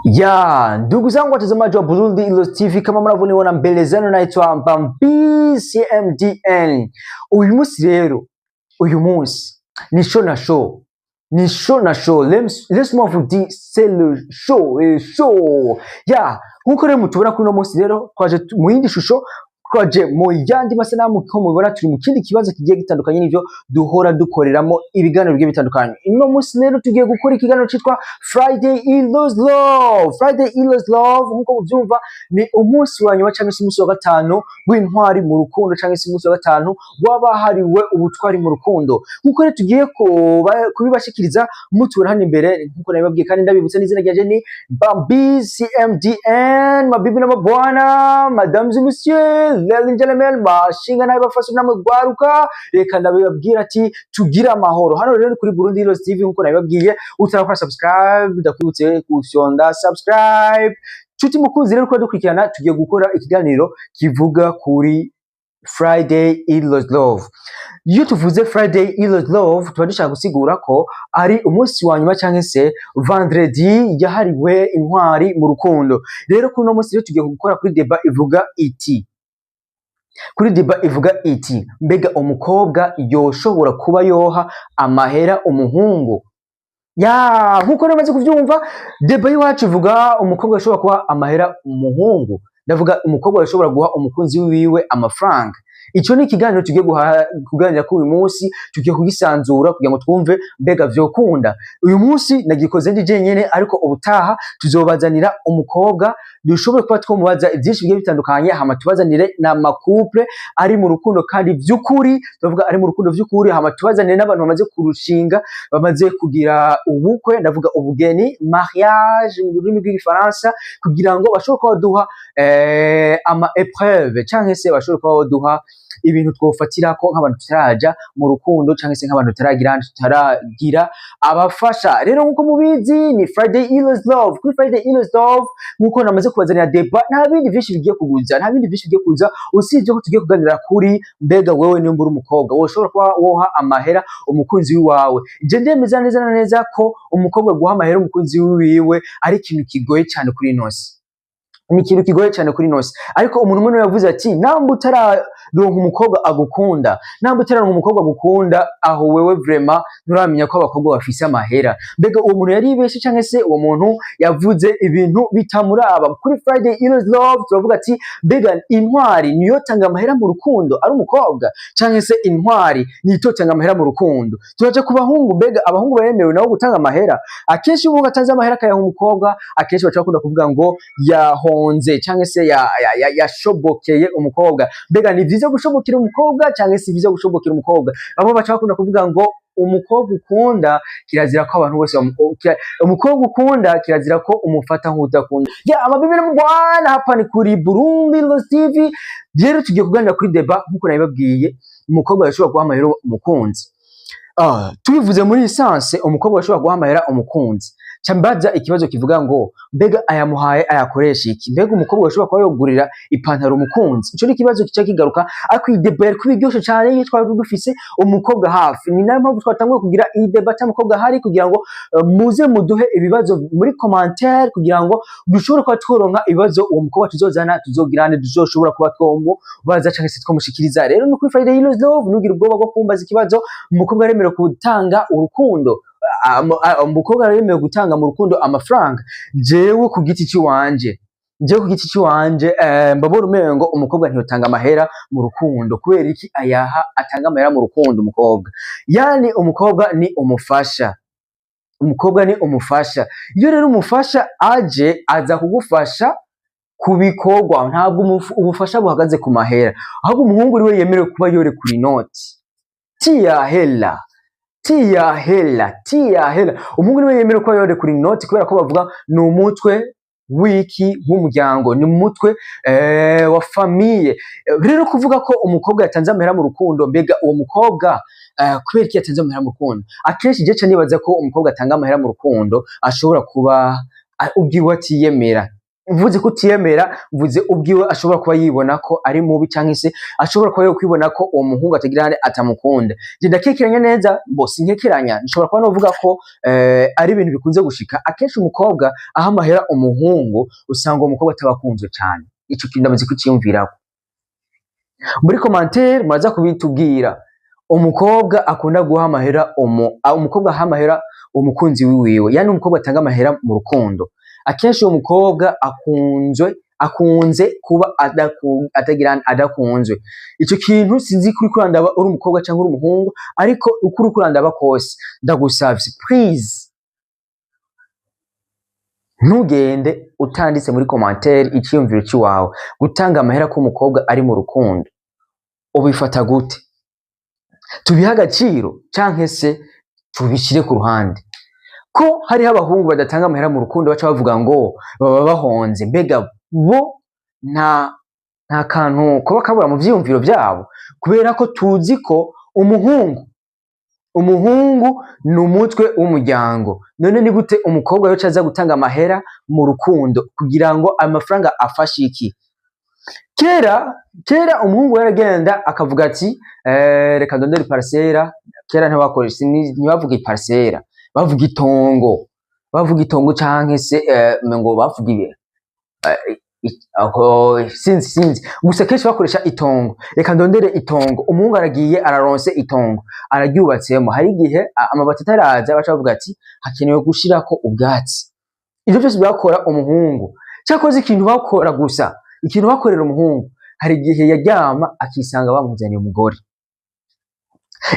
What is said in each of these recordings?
Ya, ndugu zangu watazamaji wa Burundi Ilos TV, kama mnavyoniona mbele zenu, naitwa Mbambi CMDN. Uyu munsi rero, uyu munsi ni show na show. Ni show na show. Laisse-moi vous dire, c'est le show, show. Ya, nkuko rero mutubona kuri no munsi rero twaje mu yindi shusho, twaje mu yandi masanamu ko mubibona turi mu kindi kibazo kigiye gitandukanye n'ivyo duhora dukoreramo ibiganiro bigiye bitandukanye. Ino munsi rero tugiye gukora ikiganiro citwa Friday Ilos Love. Friday Ilos Love nkuko muvyumva ni umunsi wa nyuma cyangwa se umunsi wa gatanu w'intwari mu rukundo cyangwa se umunsi wa gatanu wabahariwe ubutwari mu rukundo. Nkuko rero tugiye kubibashikiriza mutubona hano imbere, nkuko nabibabwiye kandi ndabibutsa n'izina rya Jenny Mbambi CMDN. Mabibi n'amabwana, mesdames et messieurs, ladies and gentlemen, bashinga nayo bafashe namwe gwaruka, reka ndabibabwira ati tugira amahoro. Hano rero kuri Burundi Ilos TV nkuko nabibabwiye, utarakora subscribe ndakwibutse kusyonda subscribe. Chuti mukunzi rero ko dukurikirana, tugiye gukora ikiganiro kivuga kuri Friday Ilos Love. Iyo tuvuze Friday Ilos Love tuba dushaka gusigura ko ari umunsi wa nyuma cyangwa se vendredi yahariwe intwari mu rukundo. Rero kuno munsi rero tugiye gukora kuri débat ivuga iti. Kuri débat ivuga iti, mbega umukobwa yoshobora kuba yoha amahera umuhungu? Ya, nkuko namaze kuvyumva, débat iwacu ivuga umukobwa yoshobora kuba amahera umuhungu. Ndavuga umukobwa yoshobora guha umukunzi wiwe amafaranga. Ico ni ikiganiro tugiye kuganira kuri uyu munsi, tugiye kugisanzura kugira ngo twumve mbega vyokunda. Uyu munsi nagikoze ndi jenyene, ariko ubutaha tuzobazanira umukobwa dushobora kuba twomubaza byinshi bigiye bitandukanye, hama tubazanire na couple ari mu rukundo kandi vy'ukuri, tuvuga ari mu rukundo vy'ukuri, hama tubazanire n'abantu bamaze kurushinga, bamaze kugira ubukwe, ndavuga ubugeni, mariage mu rurimi rw'igifaransa, kugira ngo bashobore kuba duha ama épreuve cyangwa se bashobore kuba duha ibintu twofatira ko nk'abantu tutaraja mu rukundo cyangwa se nk'abantu tutaragira abafasha. Rero nkuko mubizi ni Friday Ilos Love. Kuri Friday Ilos Love nkuko namaze kubazanira débat, nta bindi vyinshi bigiye kuza, usibye ko tugiye kuganira kuri mbega wewe nimba uri umukobwa woshobora kuba woha amahera umukunzi wawe. Je ndemeza neza na neza ko umukobwa guha amahera umukunzi wiwe ari ikintu kigoye cyane kuri inosi. Ni ikintu kigoye cyane kuri inosi. Ariko umuntu umwe yavuze ati namba utararonka umukobwa agukunda, namba utararonka umukobwa agukunda, aho wewe vraiment nturamenya ko abakobwa bafise amahera. Mbega uwo muntu yari ibeshe cyangwa se uwo muntu yavuze ibintu bitamuraba? Kuri Friday Ilos Love turavuga ati mbega intwari niyo tanga amahera mu rukundo ari umukobwa, cyangwa se intwari niyo tanga amahera mu rukundo? Turaje ku bahungu, mbega abahungu baremewe nabo gutanga amahera? Akenshi ubu gatanze amahera akayaha umukobwa, akenshi bacakunda kuvuga ngo yahonze cyangwa se yashobokeye umukobwa. Mbega ni vyiza gushobokera umukobwa cyangwa se vyiza gushobokera umukobwa? Abo bacakunda kuvuga ngo umukobwa ukunda kirazira ko abantu bose umukobwa ukunda kirazira ko umufata nk'udakunda. Ya, amabibi n'amabwana, hapa ni kuri Burundi Ilos TV. Rero tugiye kuganira kuri débat nkuko nabibabwiye, umukobwa yashobora guha amahera umukunzi. Tubivuze muri lisanse, umukobwa yashobora guha amahera umukunzi. Chambaza ikibazo kivuga ngo mbega ayamuhaye ayakoresha iki? Mbega umukobwa yashobora kuba yogurira ipantaro umukunzi? Ico ni ikibazo kica kigaruka, ariko idebere kubiryoshe cyane iyo twari dufise umukobwa hafi. Ni nayo mpamvu twatanguye kugira iyi debate y'umukobwa hari, kugira ngo muze muduhe ibibazo muri commentaire, kugira ngo dushobore kuba tworonka ibibazo uwo mukobwa tuzozana, tuzogirane, tuzoshobora kuba baza cyangwa se twamushikiriza. Rero ni kuri Friday Ilos Love, nugira ubwoba bwo kumbaza ikibazo. Umukobwa aremerewe gutanga urukundo, umukobwa aremerewe gutanga mu rukundo amafaranga? Jewe ku giti ciwanje mbabona umengo umukobwa ntiyotanga amahera mu rukundo. Kubera iki ayaha atanga amahera mu rukundo umukobwa? Yani umukobwa ni umufasha. Umukobwa ni umufasha. Iyo rero umufasha aje aza kugufasha kubikorwa, ntabwo ubufasha buhagaze ku mahera, ahubwo umuhungu uriwe yemerewe kuba yore kuri inoti. Tia hela. Umuhungu niwe yemerewe kuba yore kuri inoti, kubera ko bavuga ni umutwe wiki w'umuryango, ni umutwe wa famille. Rero kuvuga ko umukobwa yatanze amahera mu rukundo, mbega uwo mukobwa kubera iki yatanze amahera mu rukundo? Akenshi je nibaza ko umukobwa atanga amahera mu rukundo ashobora kuba ubwiwe atiyemera. mvuze kutiyemera mvuze ubwiwe ashobora kuba yibona ko ari mubi cyangwa se ashobora kuba kwibona ko uwo muhungu atagira atamukunda. Je ndakekeranya neza bose nkekeranya nshobora kuba novuga ko ari ibintu bikunze gushika akenshi umukobwa aho amahera umuhungu usanga umukobwa atabakunzwe cyane. Ico kintu ndamaze kuciyumvirako. Muri commentaire muraza kubitubwira umukobwa akunda guha amahera umukobwa aha amahera umukunzi wiwe, yani umukobwa atanga amahera mu rukundo. Akenshi uwo mukobwa akunze kuba atagira adakunzwe. Ico kintu sinzi kuri kurandaba uri umukobwa cyangwa uri umuhungu, ariko ukuri kurandaba kose ndagusavye please ntugende utanditse muri commentaire ikiyumviro cy'iwawe gutanga amahera ko umukobwa ari mu rukundo ubifata gute, tubiha agaciro canke se tubishire ku ruhande. Ko hariho abahungu badatanga amahera mu rukundo baca bavuga ngo baba bahonze, mbega bo nta kantu kuba kabura mu vyiyumviro vyabo, kubera ko tuzi ko umuhungu ni umutwe w'umuryango. None ni gute umukobwa yoca aza gutanga amahera mu rukundo kugira ngo amafaranga afashe iki? Kera umuhungu yaragenda akavuga ati reka ndondere parcera. Kera ntibakoresha ntibavuga iparcera, bavuga itongo canke se ngo bavuga ibe sinzi gusa kenshi bakoresha itongo. Reka ndondere itongo, umuhungu aragiye araronse itongo araryubatsemo, hari igihe amabati ataraza baca bavuga ati hakenewe gushirako ubwatsi. Ivyo byose byakora umuhungu. Cyakoze ikintu bakora gusa, ikintu bakorera umuhungu, hari igihe yaryama akisanga bamuzaniye umugore.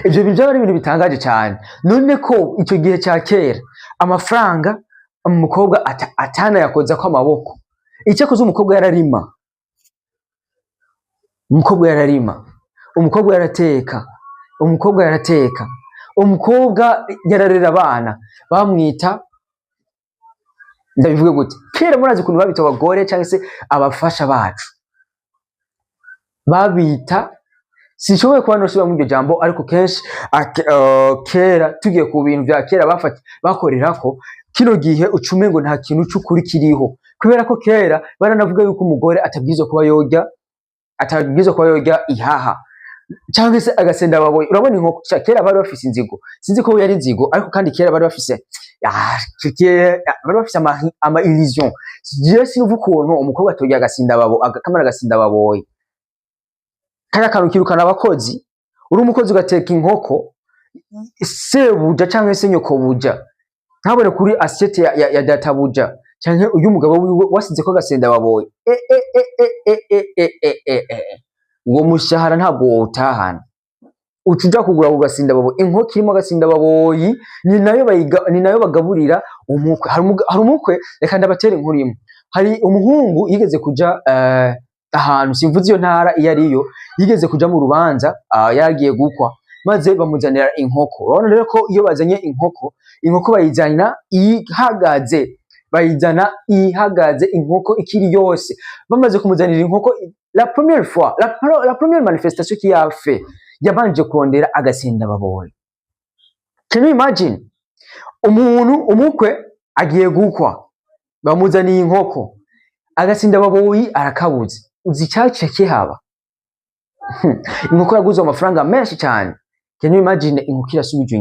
Ivyo bintu byari ibintu bitangaje cyane. None ko icyo gihe cya kera amafaranga umukobwa atana yakoza ko amaboko, icyakoze umukobwa yararima, umukobwa yarateka, umukobwa yararera abana, bamwita ndabivuge gute, kera murazi ukuntu babita abagore cyangwa se abafasha bacu, babita sinshoboye kuba nosubira mu iryo jambo, ariko kenshi kera tugiye ku bintu bya kera bakorera ko kino gihe ucume ngo nta kintu cy'ukuri kiriho, kubera ko kera baranavuga yuko umugore atabwirizwa kuba yorya ihaha cyangwa se agasenda baboye. Urabona inkoko kera bari bafise inzigo, sinzi ko yari inzigo, ariko kandi kera bari bafise ama illusion. Je sinuvu ukuntu umukobwa atorya agasinda akamara agasinda baboye, kaya kantu kirukana abakozi. Uri umukozi ugateka inkoko sebuja cyangwa se nyoko buja, ntabone kuri assiette ya data buja cyangwa uyu mugabo wiwe wasize ko agasenda baboye. Uwo mushahara ntabwo wotahana, ucuja kugura ugasinda baboye. Inkoko irimo agasinda baboyi ni nayo bagaburira umukwe. Hari umukwe, reka ndabatera inkuru imwe. Hari umuhungu yigeze kuja ahantu simvuze iyo ntara iyo ariyo, yigeze kuja mu rubanza, yagiye gukwa, maze bamuzanira inkoko. Urabona rero ko iyo bazanye inkoko bayizana ihagaze, inkoko ikiri yose. Bamaze kumuzanira inkoko, la première manifestation qui a fait, yabanje kurondera agasenda baboye. Can you imagine? Umukwe agiye gukwa, bamuzaniye inkoko, agasinda baboyi arakabuze. Uzi cyace kihaba? Inkoko yaguze amafaranga menshi cyane. Can you imagine? Inkoko irasubije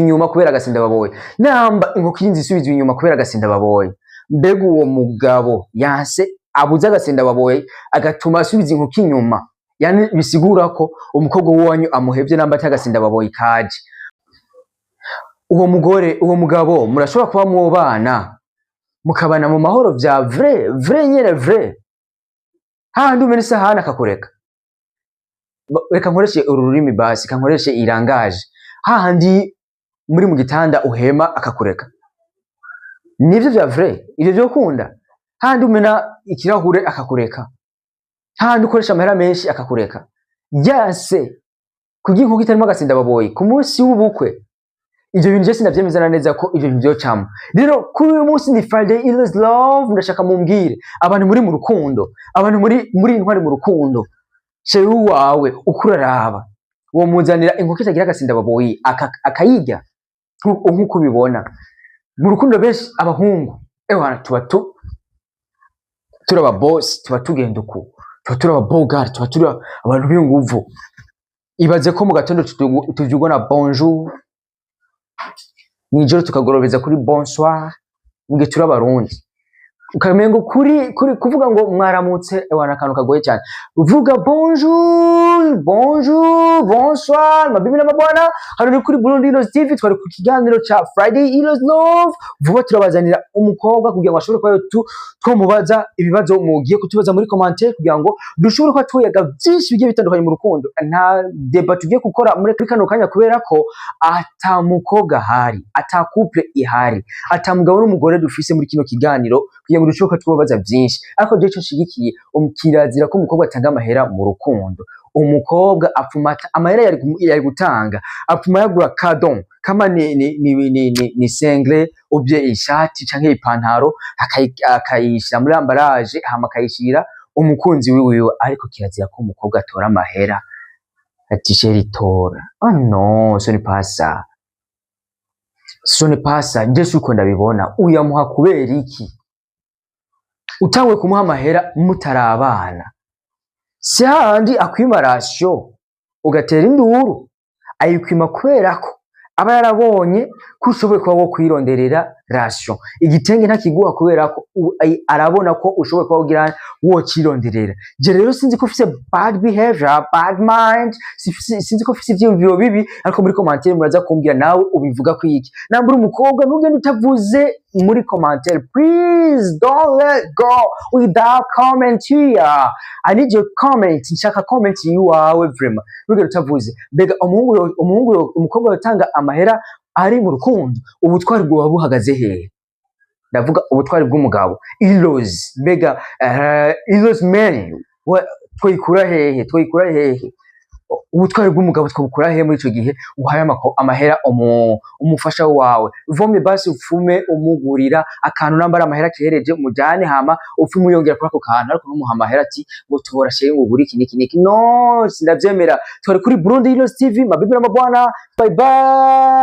inyuma kubera agasinda baboye. Namba inkoko yinzi isubije inyuma kubera agasinda baboye, mbega uwo mugabo yanse abuze agasinda baboye agatuma asubiza inkoko inyuma, yani bisigura ko umukobwa wanyu amuhevye namba atagasinda baboye kaje. Uwo mugabo murashobora kuba mwobana mukabana mu mahoro vya vrai nyene vrai, handi umene sahana akakureka. Reka nkoreshe ururimi basi, kankoreshe irangaje, handi muri mu gitanda uhema akakureka. Nivyo vya vrai, ivyo byo kunda. Handi umena ikirahure akakureka, handi ukoresha amahera menshi akakureka. Yase kugira inkoko itarimo agasinda baboyi ku munsi w'ubukwe. Ivyo bintu byose ndavyemeza neza ko ivyo bintu byocamo. Rero kuri uyu munsi ni Friday is love, ndashaka mumbwire abantu muri mu rukundo, abantu muri intwari mu rukundo, shewe wawe ukuraraba uwo muzanira inkoko itagira agasinda baboyi akayirya nk'uko ubibona mu rukundo. Benshi abahungu ewana turaba boss, tuba tugenda uku, tuba turaba bogart, tuba turaba abantu b'inguvu. Ibaze ko mu gatondo tuvyugwa na bonjour, mwijoro tukagorobeza kuri bonsoir, mugihe turabarundi. Ukamengo kuri kuvuga ngo mwaramutse ewana akantu kagoye cyane. Uvuga bonjour, bonsoir, mabibi n'amabwana. Hano kuri Burundi Heroes TV twari ku kiganiro cha Friday Heroes Love. Vuba turabazanira umukobwa kugira ngo ashobore kwayo twomubaza ibibazo mugiye kutubaza muri commentaire kugira ngo dushobore kwa tuyaga byinshi bigiye bitandukanye mu rukundo. Nta debate tugiye gukora muri kano kanya kubera ko ata mukobwa hari, ata couple ihari, ata mugabo n'umugore dufise muri kino kiganiro kugira ngo dushoboka tubabaza byinshi. Ariko je cyo shigikiye kirazira ko umukobwa atanga amahera mu rukundo. Umukobwa apfumata amahera yari gutanga, apfuma yagura kadon kama ni single ubye ishati canke ipantaro akayishira muri ambalage hama akayishira umukunzi wiwe. Ariko kirazira ko umukobwa atora amahera ati sheri tora. Oh no, ce n'est pas ça. Ce n'est pas ça. Nje uko ndabibona uyamuha kubera iki? Utangwe kumuha amahera mutarabana. Si handi akwima ratio ugatera induru, ayikwima kubera ko aba yarabonye ko ushoboye kuba wo kwironderera ratio. Igitenge ntakiguha kubera ko arabona ko ushoboye kuba ugira wo kironderera. Je rero sinzi ko ufise bad behavior, bad mind, sinzi ko ufise ivyumviro bibi, ariko muri commentaire muraza kumbwira nawe ubivuga ko iki. Nambura umukobwa ntugende utavuze muri commentaire. Please don't let go without comment here. I need your comment. Nshaka comment yiwawe vraiment. Ntugende utavuze. Mbega umukobwa yatanga amahera ari mu rukundo, ubutwari bwo buhagaze hehe? Ndavuga ubutwari bw'umugabo. Heroes, mbega Heroes men twikura hehe? Ubutwari bw'umugabo twabukura hehe muri ico gihe uhaye amahera umufasha wawe? Vome basi ufume umugurira akantu nambara amahera kehereje mujane hama ufume uyongera kuri ako kantu, ariko numuha amahera ati ngo tubora sheye ngo buri iki. No, sindavyemera. Twari kuri Burundi Heroes TV, mabibi n'amabwana. Bye bye.